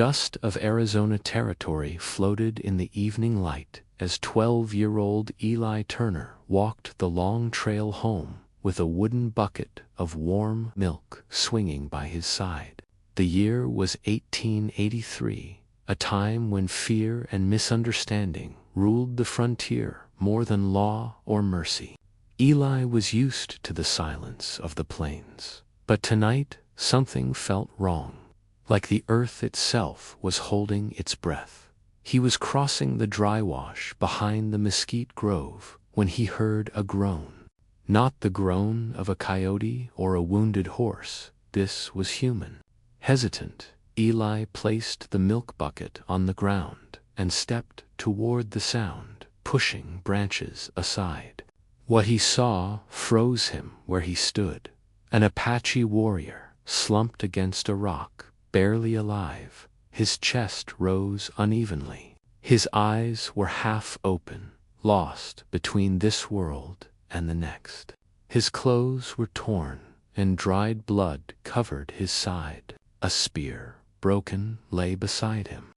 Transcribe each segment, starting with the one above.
Dust of Arizona Territory floated in the evening light as 12-year-old Eli Turner walked the long trail home with a wooden bucket of warm milk swinging by his side. The year was 1883, a time when fear and misunderstanding ruled the frontier more than law or mercy. Eli was used to the silence of the plains, but tonight something felt wrong, like the earth itself was holding its breath. He was crossing the dry wash behind the mesquite grove when he heard a groan. Not the groan of a coyote or a wounded horse, this was human. Hesitant, Eli placed the milk bucket on the ground and stepped toward the sound, pushing branches aside. What he saw froze him where he stood. An Apache warrior, slumped against a rock, barely alive. His chest rose unevenly. His eyes were half open, lost between this world and the next. His clothes were torn, and dried blood covered his side. A spear, broken, lay beside him.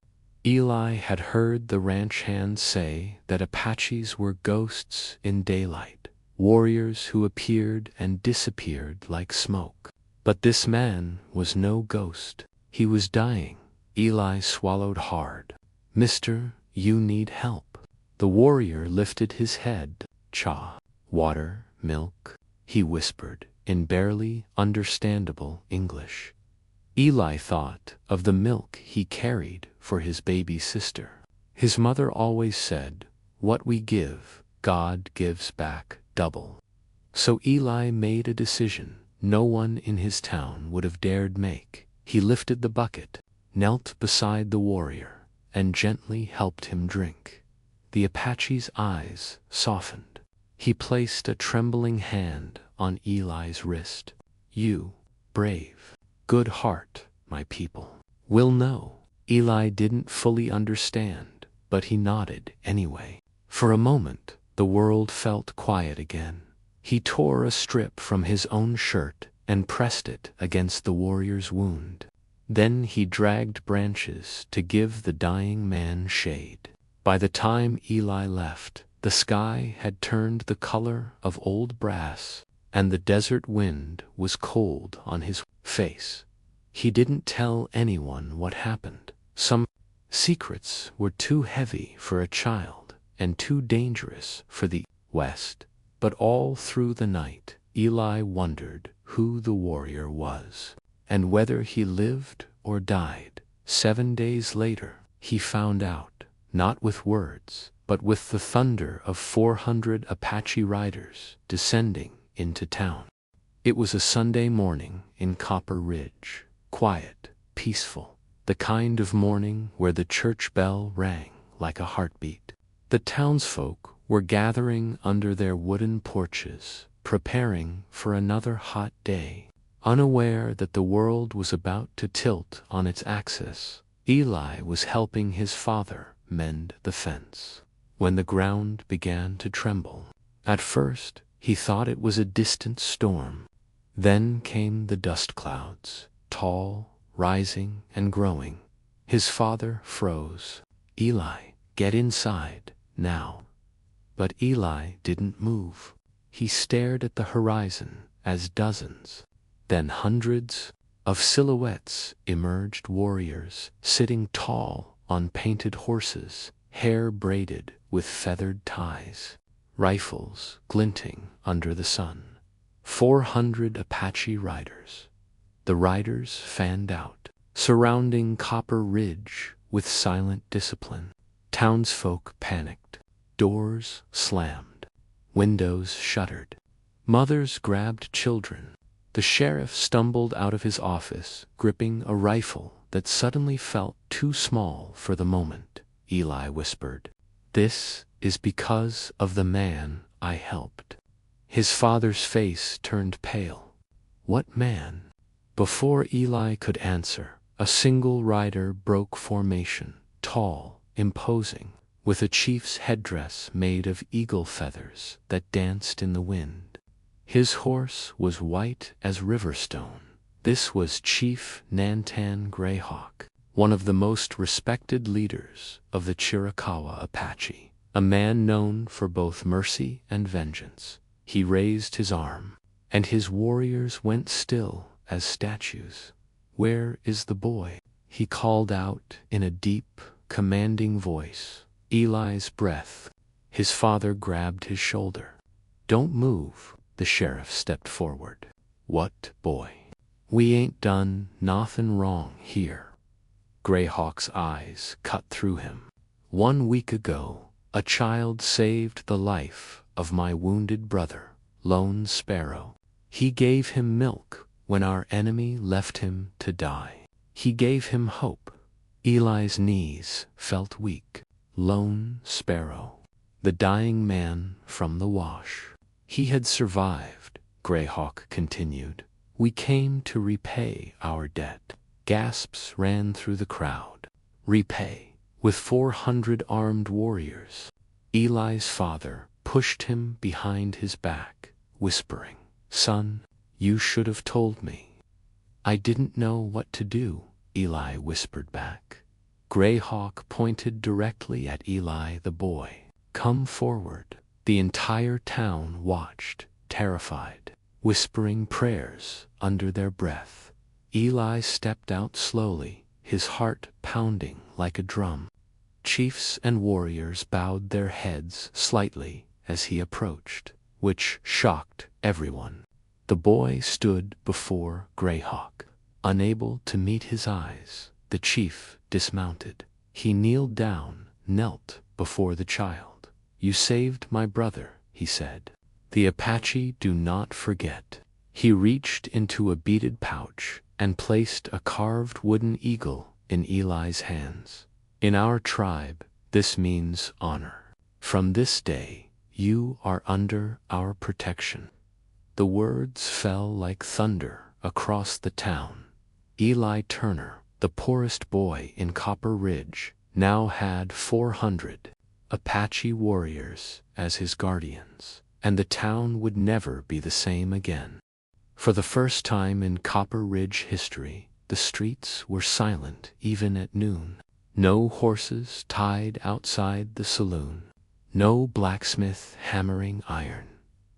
Eli had heard the ranch hands say that Apaches were ghosts in daylight, warriors who appeared and disappeared like smoke. But this man was no ghost. He was dying. Eli swallowed hard. "Mister, you need help." The warrior lifted his head. "Cha, water, milk," he whispered in barely understandable English. Eli thought of the milk he carried for his baby sister. His mother always said, "What we give, God gives back double." So Eli made a decision no one in his town would have dared make. He lifted the bucket, knelt beside the warrior, and gently helped him drink. The Apache's eyes softened. He placed a trembling hand on Eli's wrist. "You, brave, good heart, my people, will know." Eli didn't fully understand, but he nodded anyway. For a moment, the world felt quiet again. He tore a strip from his own shirt and pressed it against the warrior's wound. Then he dragged branches to give the dying man shade. By the time Eli left, the sky had turned the color of old brass, and the desert wind was cold on his face. He didn't tell anyone what happened. Some secrets were too heavy for a child and too dangerous for the West. But all through the night, Eli wondered who the warrior was, and whether he lived or died. 7 days later, he found out, not with words, but with the thunder of 400 Apache riders descending into town. It was a Sunday morning in Copper Ridge, quiet, peaceful, the kind of morning where the church bell rang like a heartbeat. The townsfolk were gathering under their wooden porches, preparing for another hot day. Unaware that the world was about to tilt on its axis, Eli was helping his father mend the fence when the ground began to tremble. At first, he thought it was a distant storm. Then came the dust clouds, tall, rising and growing. His father froze. "Eli, get inside, now." But Eli didn't move. He stared at the horizon as dozens, then hundreds, of silhouettes emerged, warriors sitting tall on painted horses, hair braided with feathered ties, rifles glinting under the sun. 400 Apache riders. The riders fanned out, surrounding Copper Ridge with silent discipline. Townsfolk panicked. Doors slammed. Windows shuttered. Mothers grabbed children. The sheriff stumbled out of his office, gripping a rifle that suddenly felt too small for the moment. Eli whispered, "This is because of the man I helped." His father's face turned pale. "What man?" Before Eli could answer, a single rider broke formation, tall, imposing, with a chief's headdress made of eagle feathers that danced in the wind. His horse was white as river stone. This was Chief Nantan Greyhawk. one of the most respected leaders of the Chiricahua Apache, a man known for both mercy and vengeance. He raised his arm, and his warriors went still as statues. "Where is the boy?" he called out in a deep, commanding voice. Eli's breath. His father grabbed his shoulder. "Don't move." The sheriff stepped forward. "What boy? We ain't done nothin' wrong here." Greyhawk's eyes cut through him. "1 week ago, a child saved the life of my wounded brother, Lone Sparrow. He gave him milk when our enemy left him to die. He gave him hope." Eli's knees felt weak. Lone Sparrow, the dying man from the wash. "He had survived," Greyhawk continued. "We came to repay our debt." Gasps ran through the crowd. "Repay? With 400 armed warriors?" Eli's father pushed him behind his back, whispering, "Son, you should have told me." "I didn't know what to do," Eli whispered back. Greyhawk pointed directly at Eli the boy. "Come forward." The entire town watched, terrified, whispering prayers under their breath. Eli stepped out slowly, his heart pounding like a drum. Chiefs and warriors bowed their heads slightly as he approached, which shocked everyone. The boy stood before Greyhawk, unable to meet his eyes. The chief dismounted. He knelt before the child. "You saved my brother," he said. "The Apache do not forget." He reached into a beaded pouch and placed a carved wooden eagle in Eli's hands. "In our tribe, this means honor. From this day, you are under our protection." The words fell like thunder across the town. Eli Turner, the poorest boy in Copper Ridge, now had 400 Apache warriors as his guardians, and the town would never be the same again. For the first time in Copper Ridge history, the streets were silent even at noon. No horses tied outside the saloon. No blacksmith hammering iron.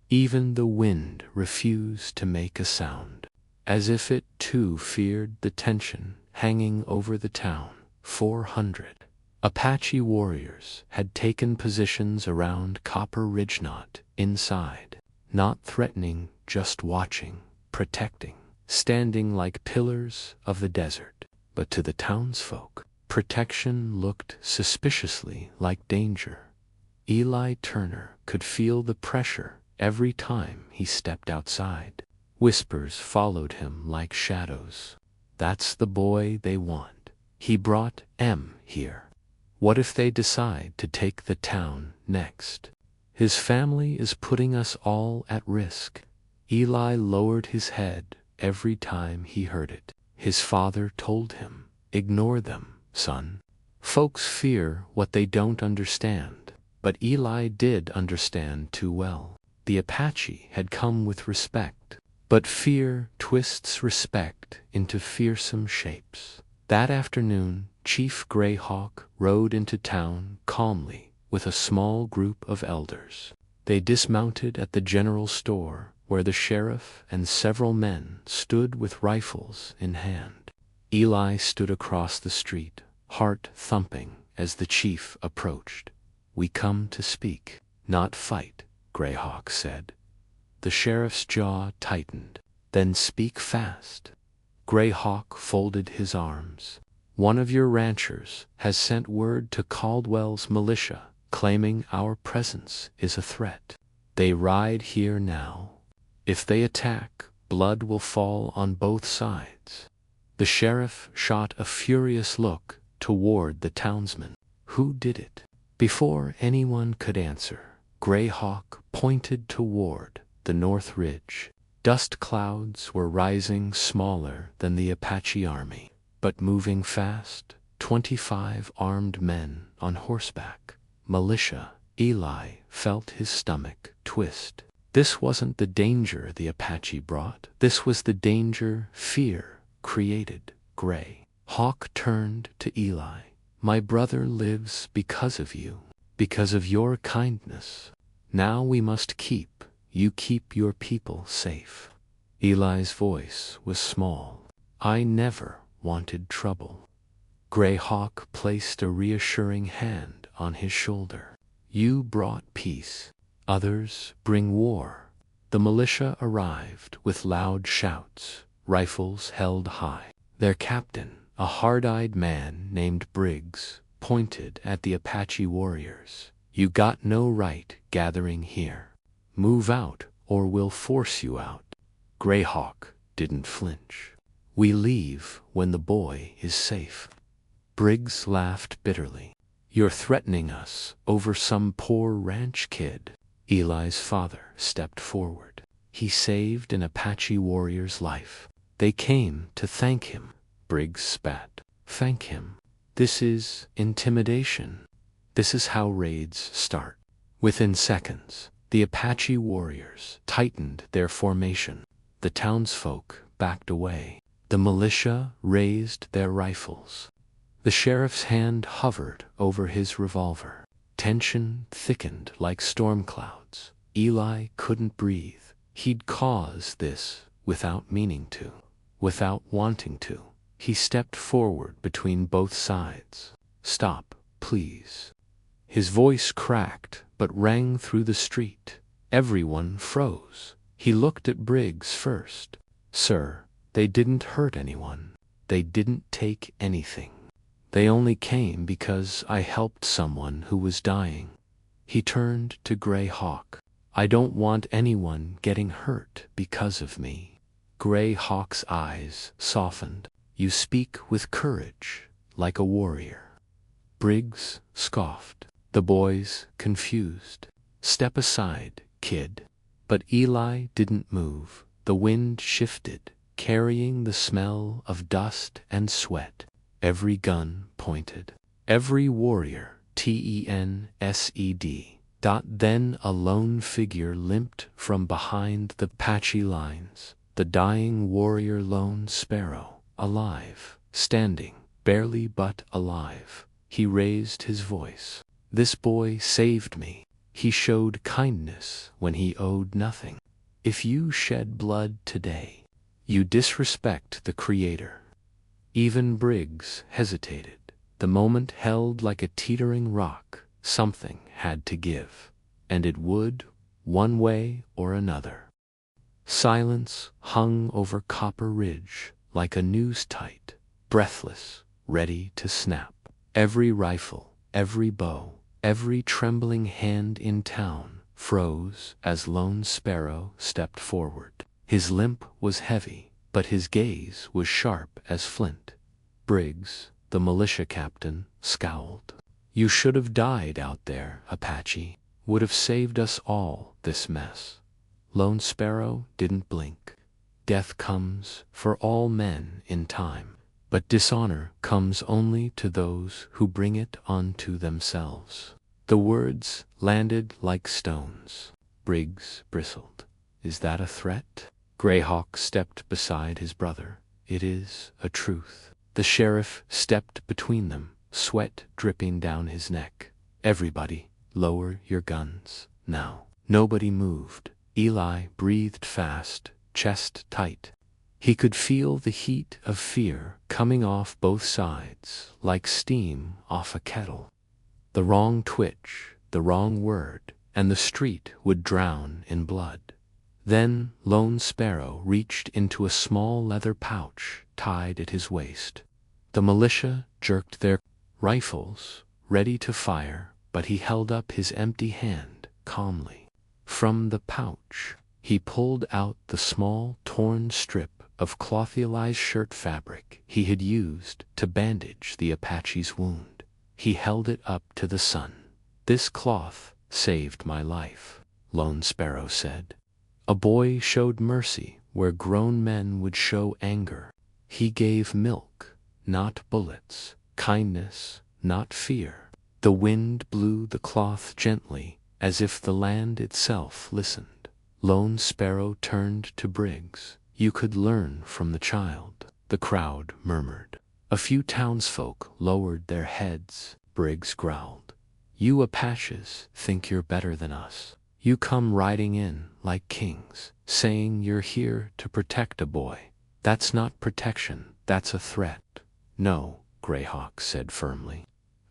Even the wind refused to make a sound, as if it too feared the tension hanging over the town. 400 Apache warriors had taken positions around Copper Ridge, not inside, not threatening, just watching, protecting, standing like pillars of the desert. But to the townsfolk, protection looked suspiciously like danger. Eli Turner could feel the pressure every time he stepped outside. Whispers followed him like shadows. "That's the boy they want. He brought M here. What if they decide to take the town next? His family is putting us all at risk." Eli lowered his head every time he heard it. His father told him, "Ignore them, son. Folks fear what they don't understand." But Eli did understand too well. The Apache had come with respect, but fear twists respect into fearsome shapes. That afternoon, Chief Greyhawk rode into town calmly with a small group of elders. They dismounted at the general store, where the sheriff and several men stood with rifles in hand. Eli stood across the street, heart thumping as the chief approached. "We come to speak, not fight," Greyhawk said. The sheriff's jaw tightened. "Then speak fast." Greyhawk folded his arms. "One of your ranchers has sent word to Caldwell's militia, claiming our presence is a threat. They ride here now. If they attack, blood will fall on both sides." The sheriff shot a furious look toward the townsmen. "Who did it?" Before anyone could answer, Greyhawk pointed toward the North Ridge. Dust clouds were rising, smaller than the Apache army, but moving fast. 25 armed men on horseback. Militia. Eli felt his stomach twist. This wasn't the danger the Apache brought. This was the danger fear created. Gray. Hawk turned to Eli. My brother lives because of you, because of your kindness. Now we must keep your people safe. Eli's voice was small. I never wanted trouble. Gray Hawk placed a reassuring hand on his shoulder. You brought peace. Others bring war. The militia arrived with loud shouts, rifles held high. Their captain, a hard-eyed man named Briggs, pointed at the Apache warriors. You got no right gathering here. Move out or we'll force you out. Greyhawk didn't flinch. We leave when the boy is safe. Briggs laughed bitterly. You're threatening us over some poor ranch kid. Eli's father stepped forward. He saved an Apache warrior's life. They came to thank him. Briggs spat. Thank him. This is intimidation. This is how raids start. Within seconds, the Apache warriors tightened their formation. The townsfolk backed away. The militia raised their rifles. The sheriff's hand hovered over his revolver. Tension thickened like storm clouds. Eli couldn't breathe. He'd caused this without meaning to, without wanting to. He stepped forward between both sides. Stop, please. His voice cracked but rang through the street. Everyone froze. He looked at Briggs first. Sir, they didn't hurt anyone. They didn't take anything. They only came because I helped someone who was dying. He turned to Gray Hawk. I don't want anyone getting hurt because of me. Gray Hawk's eyes softened. You speak with courage, like a warrior. Briggs scoffed. The boys confused. Step aside, kid. But Eli didn't move. The wind shifted, carrying the smell of dust and sweat. Every gun pointed. Every warrior, TENSED. Then a lone figure limped from behind the Apache lines. The dying warrior Lone Sparrow, alive, standing, barely but alive. He raised his voice. This boy saved me. He showed kindness when he owed nothing. If you shed blood today, you disrespect the Creator. Even Briggs hesitated. The moment held like a teetering rock. Something had to give, and it would, one way or another. Silence hung over Copper Ridge like a noose tight, breathless, ready to snap. Every rifle, every bow, every trembling hand in town froze as Lone Sparrow stepped forward. His limp was heavy, but his gaze was sharp as flint. Briggs, the militia captain, scowled. You should have died out there, Apache. Would have saved us all this mess. Lone Sparrow didn't blink. Death comes for all men in time, but dishonor comes only to those who bring it onto themselves. The words landed like stones. Briggs bristled. Is that a threat? Greyhawk stepped beside his brother. It is a truth. The sheriff stepped between them, sweat dripping down his neck. Everybody, lower your guns, now. Nobody moved. Eli breathed fast, chest tight. He could feel the heat of fear coming off both sides, like steam off a kettle. The wrong twitch, the wrong word, and the street would drown in blood. Then Lone Sparrow reached into a small leather pouch tied at his waist. The militia jerked their rifles, ready to fire, but he held up his empty hand calmly. From the pouch, he pulled out the small, torn strip of clothalized shirt fabric he had used to bandage the Apache's wound. He held it up to the sun. This cloth saved my life, Lone Sparrow said. A boy showed mercy where grown men would show anger. He gave milk, not bullets, kindness, not fear. The wind blew the cloth gently, as if the land itself listened. Lone Sparrow turned to Briggs. You could learn from the child, the crowd murmured. A few townsfolk lowered their heads. Briggs growled. You Apaches think you're better than us. You come riding in like kings, saying you're here to protect a boy. That's not protection, that's a threat. No, Greyhawk said firmly.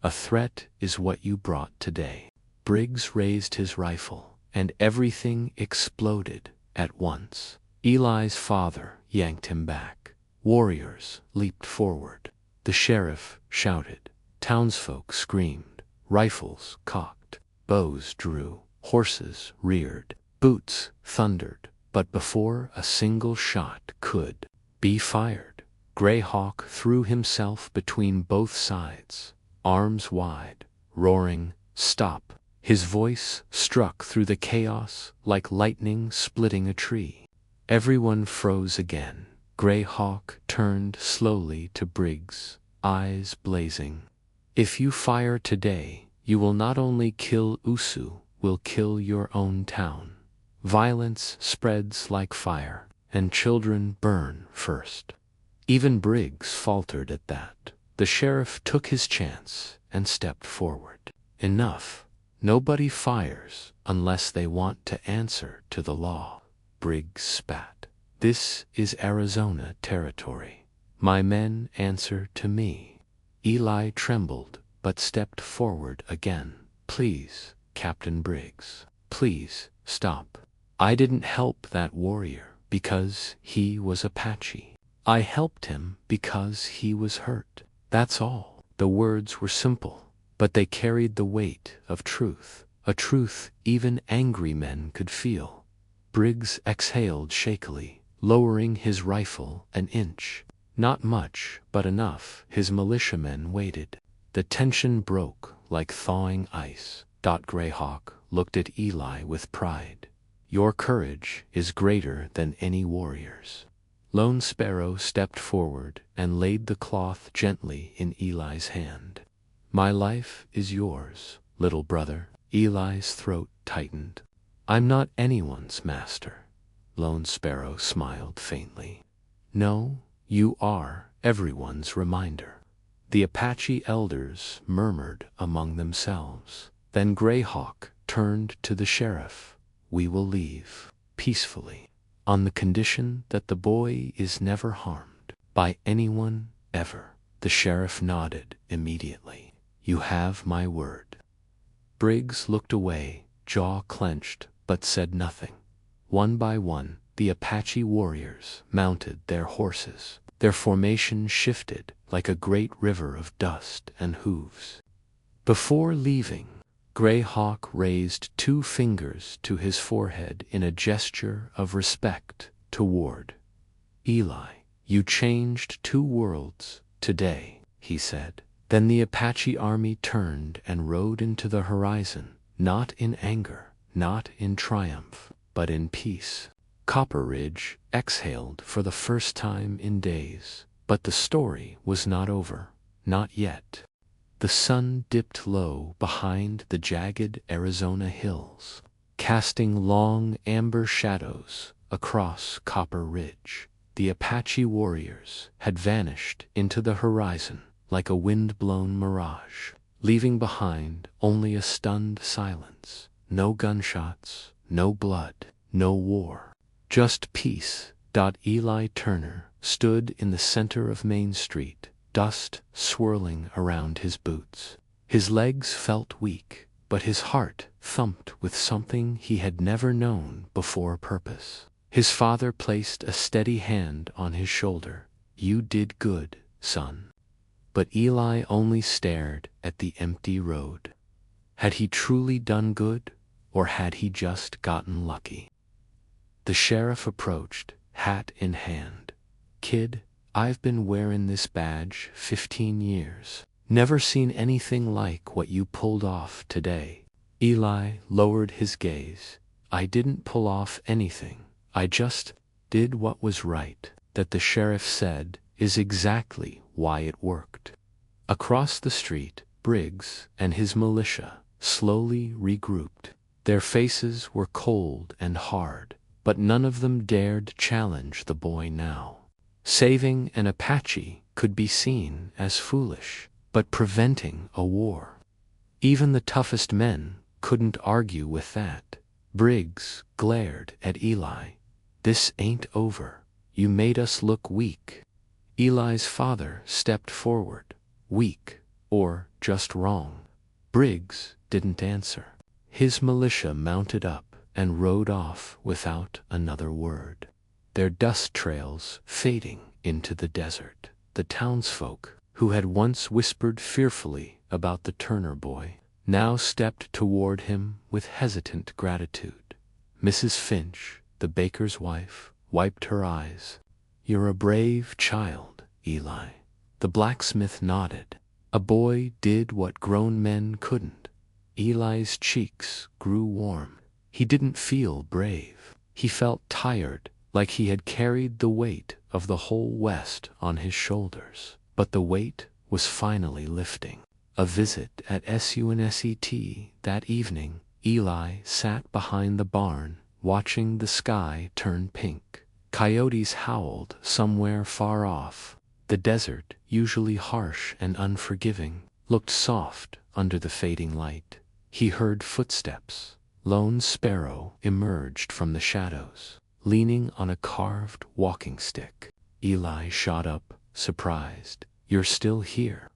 A threat is what you brought today. Briggs raised his rifle, and everything exploded at once. Eli's father yanked him back. Warriors leaped forward. The sheriff shouted. Townsfolk screamed. Rifles cocked. Bows drew. Horses reared. Boots thundered. But before a single shot could be fired, Greyhawk threw himself between both sides, arms wide, roaring, "Stop!" His voice struck through the chaos like lightning splitting a tree. Everyone froze again. Greyhawk turned slowly to Briggs, eyes blazing. If you fire today, you will not only kill Usu, will kill your own town. Violence spreads like fire, and children burn first. Even Briggs faltered at that. The sheriff took his chance and stepped forward. Enough. Nobody fires unless they want to answer to the law. Briggs spat. This is Arizona territory. My men answer to me. Eli trembled, but stepped forward again. Please, Captain Briggs, please, stop. I didn't help that warrior because he was Apache. I helped him because he was hurt. That's all. The words were simple, but they carried the weight of truth, a truth even angry men could feel. Briggs exhaled shakily, lowering his rifle an inch. Not much, but enough. His militiamen waited. The tension broke like thawing ice. Greyhawk looked at Eli with pride. Your courage is greater than any warrior's. Lone Sparrow stepped forward and laid the cloth gently in Eli's hand. My life is yours, little brother. Eli's throat tightened. I'm not anyone's master. Lone Sparrow smiled faintly. No, you are everyone's reminder. The Apache elders murmured among themselves. Then Greyhawk turned to the sheriff. We will leave peacefully, on the condition that the boy is never harmed by anyone ever. The sheriff nodded immediately. You have my word. Briggs looked away, jaw clenched, but said nothing. One by one, the Apache warriors mounted their horses. Their formation shifted like a great river of dust and hooves. Before leaving, Greyhawk raised 2 fingers to his forehead in a gesture of respect toward Eli. You changed 2 worlds today, he said. Then the Apache army turned and rode into the horizon, not in anger, not in triumph, but in peace. Copper Ridge exhaled for the first time in days, but the story was not over, not yet. The sun dipped low behind the jagged Arizona hills, casting long amber shadows across Copper Ridge. The Apache warriors had vanished into the horizon like a wind-blown mirage, leaving behind only a stunned silence. No gunshots, no blood, no war. Just peace. Eli Turner stood in the center of Main Street, dust swirling around his boots. His legs felt weak, but his heart thumped with something he had never known before: purpose. His father placed a steady hand on his shoulder. You did good, son. But Eli only stared at the empty road. Had he truly done good, or had he just gotten lucky? The sheriff approached, hat in hand. Kid, I've been wearing this badge 15 years. Never seen anything like what you pulled off today. Eli lowered his gaze. I didn't pull off anything. I just did what was right. That, the sheriff said, is exactly why it worked. Across the street, Briggs and his militia slowly regrouped. Their faces were cold and hard, but none of them dared challenge the boy now. Saving an Apache could be seen as foolish, but preventing a war, even the toughest men couldn't argue with that. Briggs glared at Eli. "This ain't over. You made us look weak." Eli's father stepped forward. "Weak, or just wrong?" Briggs didn't answer. His militia mounted up and rode off without another word, their dust trails fading into the desert. The townsfolk, who had once whispered fearfully about the Turner boy, now stepped toward him with hesitant gratitude. Mrs. Finch, the baker's wife, wiped her eyes. "You're a brave child, Eli." The blacksmith nodded. A boy did what grown men couldn't. Eli's cheeks grew warm. He didn't feel brave. He felt tired, like he had carried the weight of the whole West on his shoulders. But the weight was finally lifting. A visit at SUNSET that evening. Eli sat behind the barn, watching the sky turn pink. Coyotes howled somewhere far off. The desert, usually harsh and unforgiving, looked soft under the fading light. He heard footsteps. Lone Sparrow emerged from the shadows, leaning on a carved walking stick. Eli shot up, surprised. "You're still here."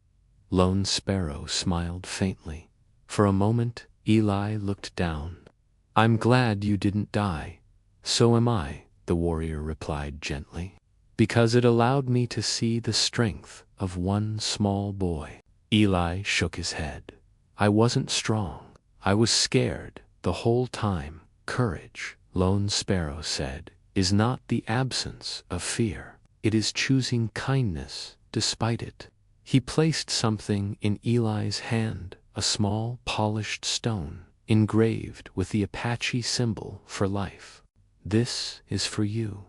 Lone Sparrow smiled faintly. For a moment, Eli looked down. "I'm glad you didn't die." "So am I," the warrior replied gently, "because it allowed me to see the strength of one small boy." Eli shook his head. "I wasn't strong. I was scared the whole time." "Courage," Lone Sparrow said, "is not the absence of fear. It is choosing kindness despite it." He placed something in Eli's hand, a small polished stone, engraved with the Apache symbol for life. "This is for you,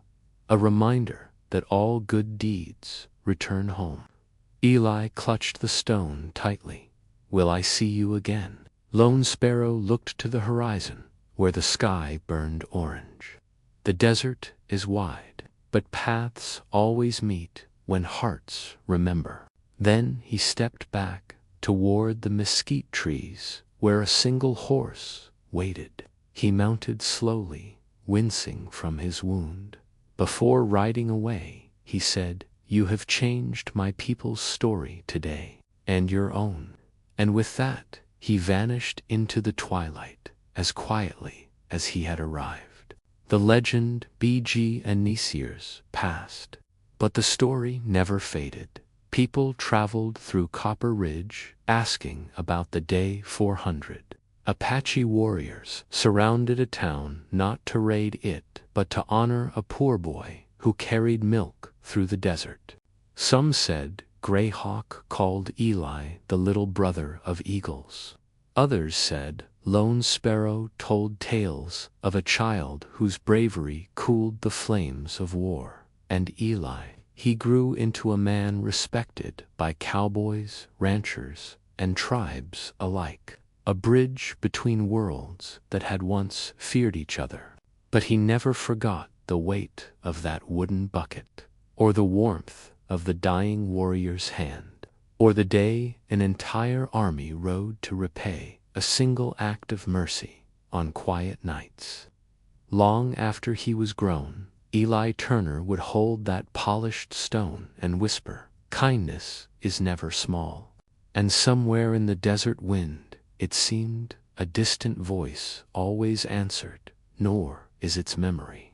a reminder that all good deeds return home." Eli clutched the stone tightly. "Will I see you again?" Lone Sparrow looked to the horizon, where the sky burned orange. "The desert is wide, but paths always meet when hearts remember." Then he stepped back toward the mesquite trees, where a single horse waited. He mounted slowly, wincing from his wound. Before riding away, he said, "You have changed my people's story today, and your own." And with that, he vanished into the twilight as quietly as he had arrived. The legend BG and Nisirs passed, but the story never faded. People traveled through Copper Ridge, asking about the day 400. Apache warriors surrounded a town not to raid it, but to honor a poor boy who carried milk through the desert. Some said Greyhawk called Eli the little brother of eagles. Others said Lone Sparrow told tales of a child whose bravery cooled the flames of war. And Eli, he grew into a man respected by cowboys, ranchers, and tribes alike, a bridge between worlds that had once feared each other. But he never forgot the weight of that wooden bucket, or the warmth of the dying warrior's hand, or the day an entire army rode to repay a single act of mercy on quiet nights. Long after he was grown, Eli Turner would hold that polished stone and whisper, "Kindness is never small." And somewhere in the desert wind, it seemed, a distant voice always answered, "Nor is its memory."